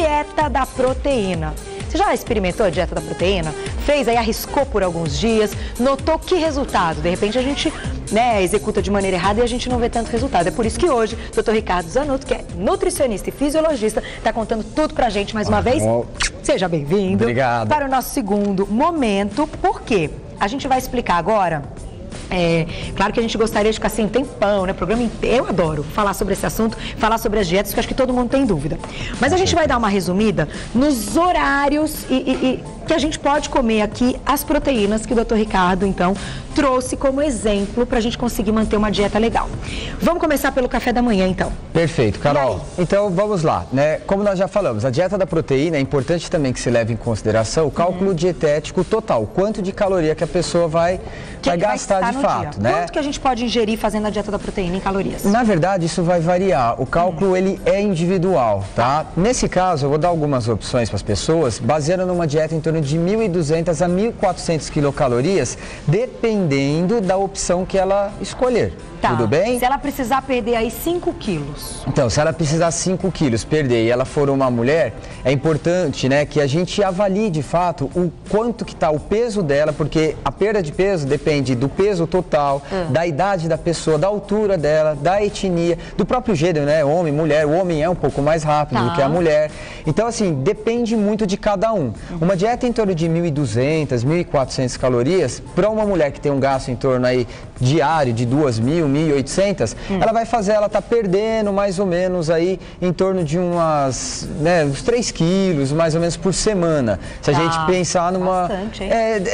dieta da proteína. Você já experimentou a dieta da proteína? Fez, aí arriscou por alguns dias, notou que resultado? De repente a gente executa de maneira errada e a gente não vê tanto resultado. É por isso que hoje o Dr. Ricardo Zanotto, que é nutricionista e fisiologista, está contando tudo pra gente mais uma vez. Seja bem-vindo. Obrigado. Para o nosso segundo momento. Por quê? A gente vai explicar agora. Claro que a gente gostaria de ficar assim um tempão, né? Programa inteiro. Eu adoro falar sobre esse assunto, falar sobre as dietas, que eu acho que todo mundo tem dúvida. Mas a gente vai dar uma resumida nos horários e que a gente pode comer aqui as proteínas que o Dr. Ricardo, então, trouxe como exemplo para a gente conseguir manter uma dieta legal. Vamos começar pelo café da manhã, então. Perfeito, Carol. Então, vamos lá, né? Como nós já falamos, a dieta da proteína é importante também que se leve em consideração o cálculo dietético total, quanto de caloria que a pessoa vai gastar de fato, né? Quanto que a gente pode ingerir fazendo a dieta da proteína em calorias? Na verdade, isso vai variar. O cálculo, ele é individual, tá? Nesse caso, eu vou dar algumas opções para as pessoas, baseando numa dieta em torno de 1.200 a 1.400 quilocalorias, dependendo da opção que ela escolher. Tá. Tudo bem? Se ela precisar perder aí 5 quilos. Então, se ela precisar 5 quilos perder e ela for uma mulher, é importante, né, que a gente avalie de fato o quanto que está o peso dela, porque a perda de peso depende do peso total, da idade da pessoa, da altura dela, da etnia, do próprio gênero, né, homem, mulher. O homem é um pouco mais rápido do que a mulher. Então, assim, depende muito de cada um. Uma dieta em torno de 1.200, 1.400 calorias, para uma mulher que tem um gasto em torno aí diário de 2.000, 1.800, ela vai fazer, ela tá perdendo mais ou menos aí em torno de uns 3 quilos, mais ou menos por semana. Se a gente pensar numa... Bastante, hein?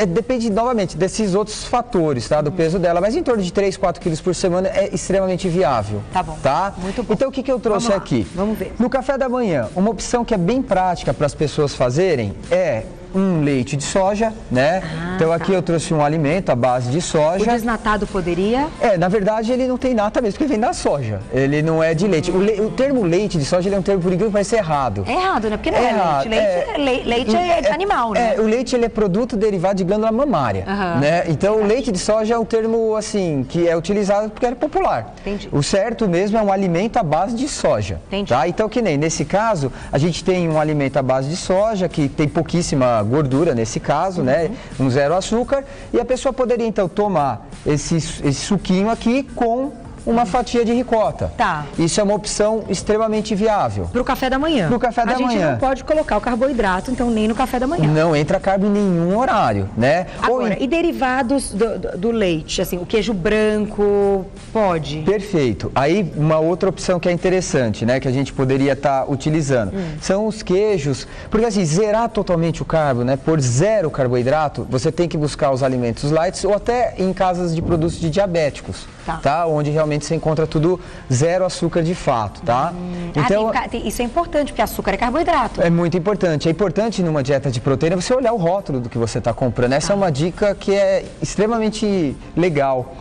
Depende, novamente, desses outros fatores, tá? Do peso dela, mas em torno de 3, 4 quilos por semana é extremamente viável. Tá bom. Tá? Muito bom. Então, o que eu trouxe aqui? Vamos ver. No café da manhã, uma opção que é bem prática para as pessoas fazerem é um leite de soja, né? Então aqui eu trouxe um alimento à base de soja. O desnatado poderia? Na verdade ele não tem nata mesmo, porque vem da soja. Ele não é de leite. O termo leite de soja, ele é um termo, por incrível que pareça, errado. É errado, né? Porque não é leite. Leite é de animal, né? O leite, ele é produto derivado de glândula mamária, né? Então o leite de soja é um termo, assim, que é utilizado porque é popular. Entendi. O certo mesmo é um alimento à base de soja. Entendi. Tá? Então, que nem nesse caso, a gente tem um alimento à base de soja, que tem pouquíssima gordura nesse caso, né? Um zero açúcar, e a pessoa poderia então tomar esse suquinho aqui com uma fatia de ricota. Tá. Isso é uma opção extremamente viável. Pro café da manhã. Pro café da manhã. A gente não pode colocar o carboidrato, então, nem no café da manhã. Não entra carbo em nenhum horário, né? Agora, e derivados do leite, assim, o queijo branco, pode? Perfeito. Aí, uma outra opção que é interessante, né, que a gente poderia estar utilizando, são os queijos, porque assim, zerar totalmente o carbo, né, por zero carboidrato, você tem que buscar os alimentos light ou até em casas de produtos de diabéticos, tá? Onde realmente você encontra tudo zero açúcar de fato, tá? Então, isso é importante, porque açúcar é carboidrato. É muito importante. É importante numa dieta de proteína você olhar o rótulo do que você está comprando. Essa é uma dica que é extremamente legal.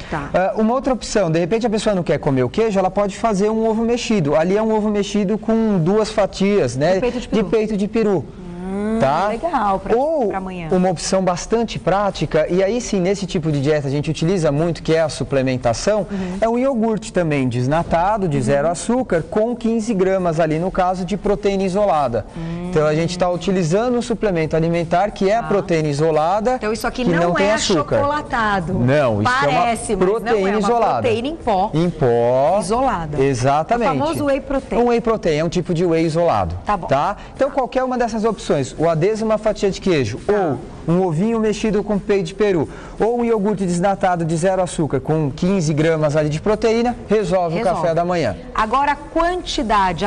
Uma outra opção, de repente a pessoa não quer comer o queijo, ela pode fazer um ovo mexido. Ali é um ovo mexido com 2 fatias, né, de peito de peru. Tá? Legal, para amanhã. Uma opção bastante prática, e aí sim, nesse tipo de dieta a gente utiliza muito, que é a suplementação, é um iogurte também desnatado, de zero açúcar, com 15 gramas ali, no caso, de proteína isolada. Então a gente está utilizando um suplemento alimentar que é a proteína isolada, então isso aqui que não tem é açúcar. Achocolatado. Não, isso parece, é uma proteína mas não é isolada. Proteína em pó. Em pó. Isolada. Exatamente. O famoso whey protein. Um whey protein, é um tipo de whey isolado. Tá bom. Tá? Então qualquer uma dessas opções, o adesvo, uma fatia de queijo, ou um ovinho mexido com peito de peru, ou um iogurte desnatado de zero açúcar com 15 gramas ali de proteína, resolve o café da manhã. Agora a quantidade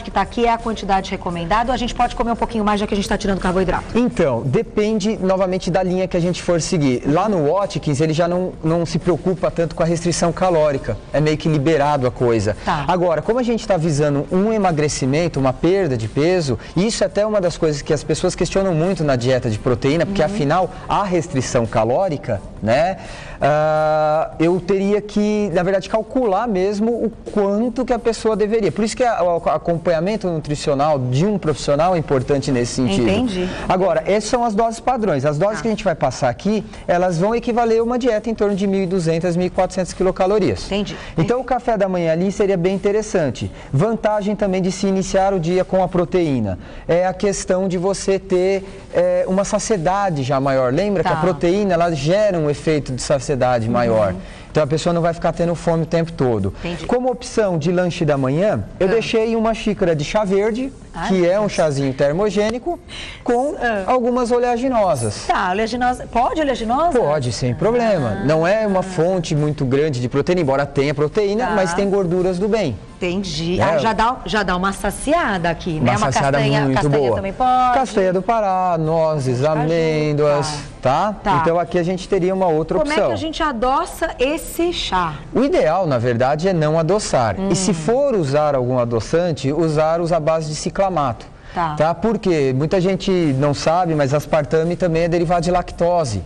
que está aqui é a quantidade recomendada, ou a gente pode comer um pouquinho mais já que a gente está tirando carboidrato? Então, depende novamente da linha que a gente for seguir. Lá no Watkins, ele já não se preocupa tanto com a restrição calórica, é meio que liberado a coisa. Agora, como a gente está visando um emagrecimento, uma perda de peso, isso é até uma das coisas que as pessoas questionam muito na dieta de proteína, porque afinal a restrição calórica né? Eu teria que, na verdade, calcular mesmo o quanto que a pessoa deveria. Por isso que o acompanhamento nutricional de um profissional é importante nesse sentido. Entendi. Agora, essas são as doses padrões. As doses que a gente vai passar aqui, elas vão equivaler a uma dieta em torno de 1.200, 1.400 quilocalorias. Entendi. Então, o café da manhã ali seria bem interessante. Vantagem também de se iniciar o dia com a proteína é a questão de você ter uma saciedade já maior. Lembra que a proteína, ela gera um efeito de saciedade maior. Então a pessoa não vai ficar tendo fome o tempo todo. Entendi. Como opção de lanche da manhã, eu deixei uma xícara de chá verde, que é um chazinho termogênico, com algumas oleaginosas. Tá, oleaginosa. Pode oleaginosa? Pode, sem problema. Não é uma fonte muito grande de proteína, embora tenha proteína, mas tem gorduras do bem. Entendi. Já dá uma saciada aqui, né? Uma saciada muito castanha boa. Também pode. Castanha do Pará, nozes, amêndoas, tá? Então aqui a gente teria uma outra opção. Como é que a gente adoça esse chá? O ideal, na verdade, é não adoçar. E se for usar algum adoçante, usar os à base de ciclamato. Tá? Porque muita gente não sabe, mas aspartame também é derivado de lactose.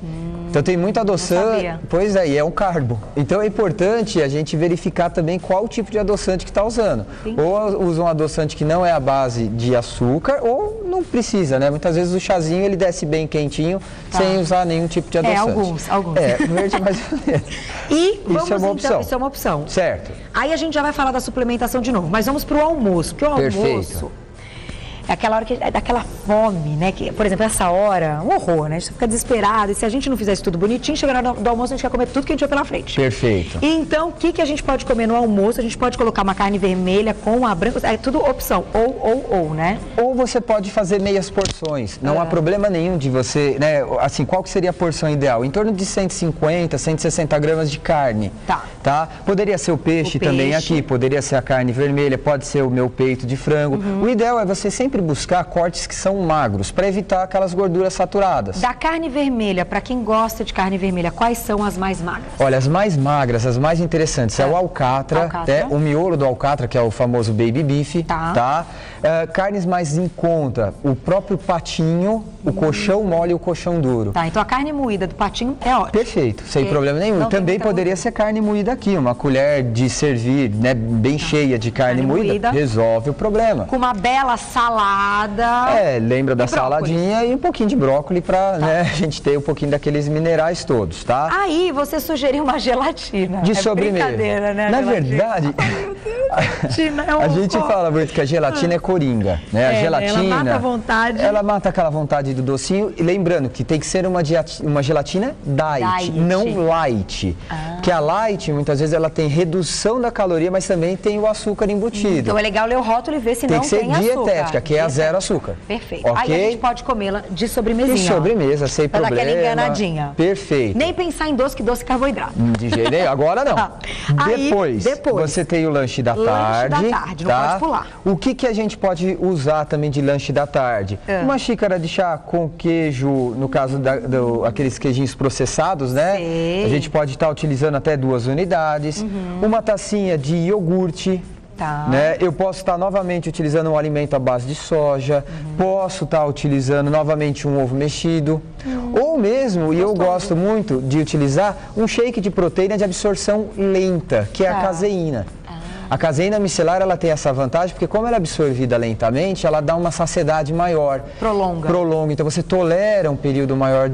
Então tem muito adoçante, pois é, e é um carbo. Então é importante a gente verificar também qual o tipo de adoçante que está usando. Ou usa um adoçante que não é a base de açúcar, ou não precisa, né? Muitas vezes o chazinho ele desce bem quentinho, sem usar nenhum tipo de adoçante. Alguns. Verde mais ou menos. E isso é uma opção. Isso é uma opção. Certo. Aí a gente já vai falar da suplementação de novo, mas vamos para o almoço. Porque o almoço é aquela hora que é daquela fome, né? Que, por exemplo, essa hora, um horror, né? A gente fica desesperado. E se a gente não fizesse tudo bonitinho, chega na hora do almoço, a gente quer comer tudo que a gente tiver pela frente. Perfeito. Então, o que a gente pode comer no almoço? A gente pode colocar uma carne vermelha com a branca. É tudo opção. Ou, né? Ou você pode fazer meias porções. Não há problema nenhum de você, né? Assim, qual que seria a porção ideal? Em torno de 150, 160 gramas de carne. Tá? Poderia ser o peixe também aqui. Poderia ser a carne vermelha. Pode ser o meu peito de frango. O ideal é você sempre buscar cortes que são magros, para evitar aquelas gorduras saturadas. Da carne vermelha, para quem gosta de carne vermelha, quais são as mais magras? Olha, as mais magras, as mais interessantes, é o alcatra, o miolo do alcatra, que é o famoso baby beef, tá? Carnes mais em conta, o próprio patinho, o colchão mole e o colchão duro. Tá, então a carne moída do patinho é ótimo. Perfeito, sem problema nenhum. Também poderia ser carne moída aqui, uma colher de servir, né, bem cheia de carne moída, resolve o problema. Com uma bela salada. Lembra da saladinha e um pouquinho de brócolis para a gente ter um pouquinho daqueles minerais todos, tá? Aí você sugeriu uma gelatina. De sobremesa. Brincadeira, né? Na verdade, a gente fala muito que a gelatina é coringa, né? A gelatina, ela mata a vontade. Ela mata aquela vontade do docinho. E lembrando que tem que ser uma gelatina diet, não light. Porque a light, muitas vezes, ela tem redução da caloria, mas também tem o açúcar embutido. Então é legal ler o rótulo e ver se não tem açúcar. Tem que ser dietética, que é a zero açúcar. Perfeito. Okay? Aí a gente pode comê-la de sobremesinha. De sobremesa, sem problema. Pra dar aquela enganadinha. Perfeito. Nem pensar em doce, que doce é carboidrato. De jeito nenhum. Agora não. Depois, você tem o lanche da tarde. Não pode pular. O que a gente pode usar também de lanche da tarde? Uma xícara de chá com queijo, no caso aqueles queijinhos processados, né? A gente pode estar utilizando até 2 unidades. Uma tacinha de iogurte. Né? Eu posso estar novamente utilizando um alimento à base de soja, posso estar utilizando novamente um ovo mexido, ou mesmo, e eu gosto muito de utilizar, um shake de proteína de absorção lenta, que é a caseína. A caseína micelar, ela tem essa vantagem, porque como ela é absorvida lentamente, ela dá uma saciedade maior. Prolonga. Então você tolera um período maior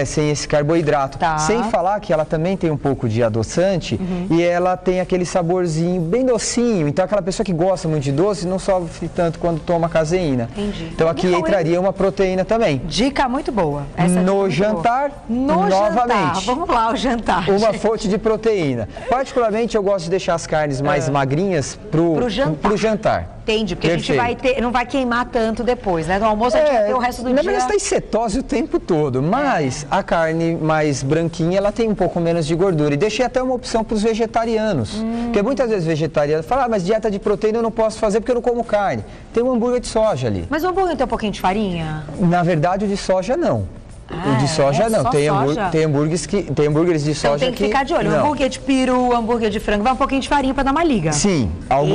sem esse carboidrato. Sem falar que ela também tem um pouco de adoçante e ela tem aquele saborzinho bem docinho. Então aquela pessoa que gosta muito de doce não sofre tanto quando toma caseína. Então aqui entraria uma proteína também. Dica muito boa. No jantar, novamente. Vamos lá, o jantar. Uma fonte de proteína. Particularmente eu gosto de deixar as carnes mais magrinhas pro jantar. Entendi, porque a gente não vai queimar tanto depois, né? No almoço a gente vai ter o resto do dia. Na verdade, está em cetose o tempo todo, mas a carne mais branquinha, ela tem um pouco menos de gordura. E deixei até uma opção para os vegetarianos. Porque muitas vezes vegetarianos falam, mas dieta de proteína eu não posso fazer porque eu não como carne. Tem um hambúrguer de soja ali. Mas o hambúrguer tem um pouquinho de farinha? Na verdade, o de soja não. O de soja não, tem hambúrgueres de soja. Então tem que ficar de olho. Hambúrguer de peru, hambúrguer de frango, vai um pouquinho de farinha para dar uma liga. Sim.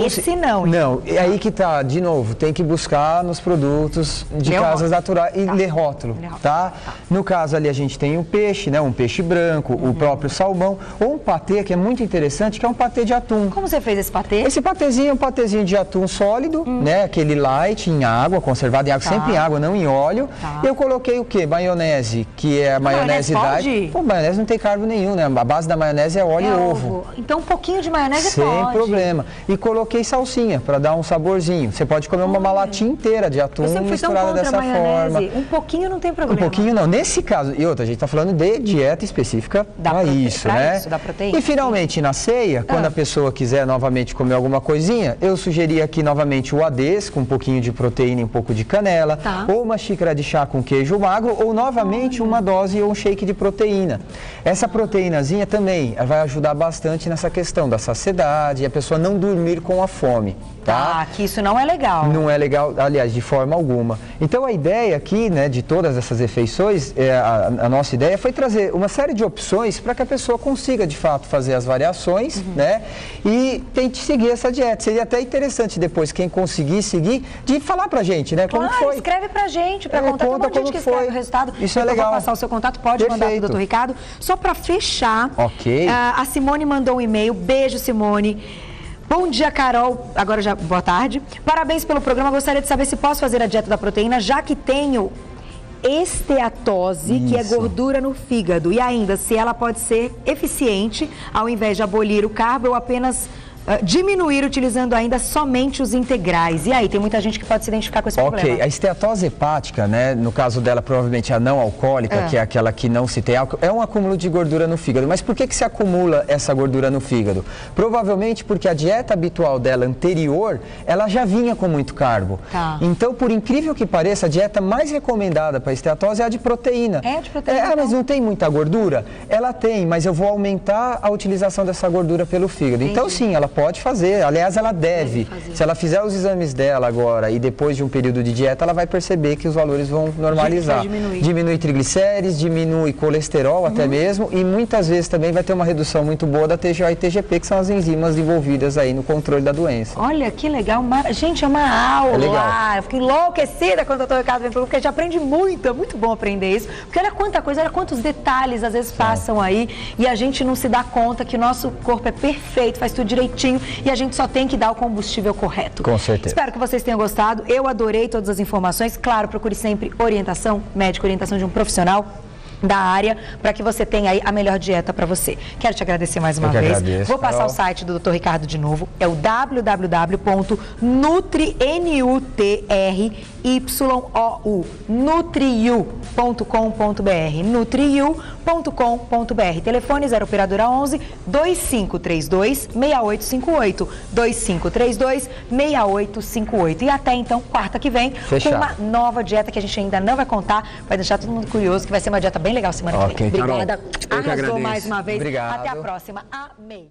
Esse não. Não, e aí que tá, de novo, tem que buscar nos produtos de casas naturais e ler rótulo, tá? No caso ali a gente tem o peixe, né? Um peixe branco, o próprio salmão, ou um patê que é muito interessante, que é um patê de atum. Como você fez esse patê? Esse patezinho é um patezinho de atum sólido, né? Aquele light em água, conservado em água, sempre em água, não em óleo. Eu coloquei o quê? Maionese, que é a maionese diet. Pô, maionese não tem carbo nenhum, né? A base da maionese é óleo e ovo. Então um pouquinho de maionese sem problema. E coloquei salsinha para dar um saborzinho. Você pode comer uma latinha inteira de atum misturada dessa forma. Um pouquinho não tem problema. Um pouquinho não. Nesse caso, e outra, a gente está falando de dieta específica para isso, né? Isso, da proteína. E finalmente na ceia, quando a pessoa quiser novamente comer alguma coisinha, eu sugeri aqui novamente o adês com um pouquinho de proteína e um pouco de canela, ou uma xícara de chá com queijo magro, ou novamente uma dose ou um shake de proteína. Essa proteínazinha também vai ajudar bastante nessa questão da saciedade e a pessoa não dormir com a fome. Tá? Que isso não é legal. Não é legal, aliás, de forma alguma. Então a ideia aqui, né, de todas essas refeições, a nossa ideia foi trazer uma série de opções para que a pessoa consiga, de fato, fazer as variações, né, e tente seguir essa dieta. Seria até interessante depois, quem conseguir seguir, de falar pra gente, né, como foi. Escreve pra gente, pra contar. Tem um monte de gente que escreve o resultado. Isso é legal. Eu vou passar o seu contato, pode mandar pro Dr. Ricardo. Só pra fechar, a Simone mandou um e-mail. Beijo, Simone. Bom dia, Carol. Agora já, boa tarde. Parabéns pelo programa. Gostaria de saber se posso fazer a dieta da proteína, já que tenho esteatose, que é gordura no fígado. E ainda, se ela pode ser eficiente, ao invés de abolir o carbo, eu apenas diminuir utilizando ainda somente os integrais. E aí, tem muita gente que pode se identificar com esse problema. A esteatose hepática, né, no caso dela, provavelmente a não alcoólica, que é aquela que não se tem álcool, é um acúmulo de gordura no fígado. Mas por que se acumula essa gordura no fígado? Provavelmente porque a dieta habitual dela anterior, ela já vinha com muito carbo. Então, por incrível que pareça, a dieta mais recomendada para a esteatose é a de proteína. É de proteína? Mas não tem muita gordura? Ela tem, mas eu vou aumentar a utilização dessa gordura pelo fígado. Então, sim, ela pode fazer, aliás, ela deve. Se ela fizer os exames dela agora e depois de um período de dieta, ela vai perceber que os valores vão normalizar. Diminui triglicérides, diminui colesterol até mesmo, e muitas vezes também vai ter uma redução muito boa da TGO e TGP, que são as enzimas envolvidas aí no controle da doença. Olha, que legal. Gente, é uma aula. Eu fiquei enlouquecida quando o Dr. Ricardo vem, porque a gente aprende muito, é muito bom aprender isso, porque olha quanta coisa, olha quantos detalhes às vezes passam aí, e a gente não se dá conta que o nosso corpo é perfeito, faz tudo direitinho, e a gente só tem que dar o combustível correto. Com certeza. Espero que vocês tenham gostado. Eu adorei todas as informações. Claro, procure sempre orientação médica, orientação de um profissional da área, para que você tenha aí a melhor dieta para você. Quero te agradecer mais uma vez. Vou passar o site do Dr. Ricardo de novo. É o nutriu.com.br. Nutriu.com.br. Telefone 0 operadora 11 2532 6858. 2532 6858. E até então, quarta que vem, com uma nova dieta que a gente ainda não vai contar, vai deixar todo mundo curioso, que vai ser uma dieta bem legal semana que vem. Obrigada. Arrasou mais uma vez. Obrigado. Até a próxima. Amém.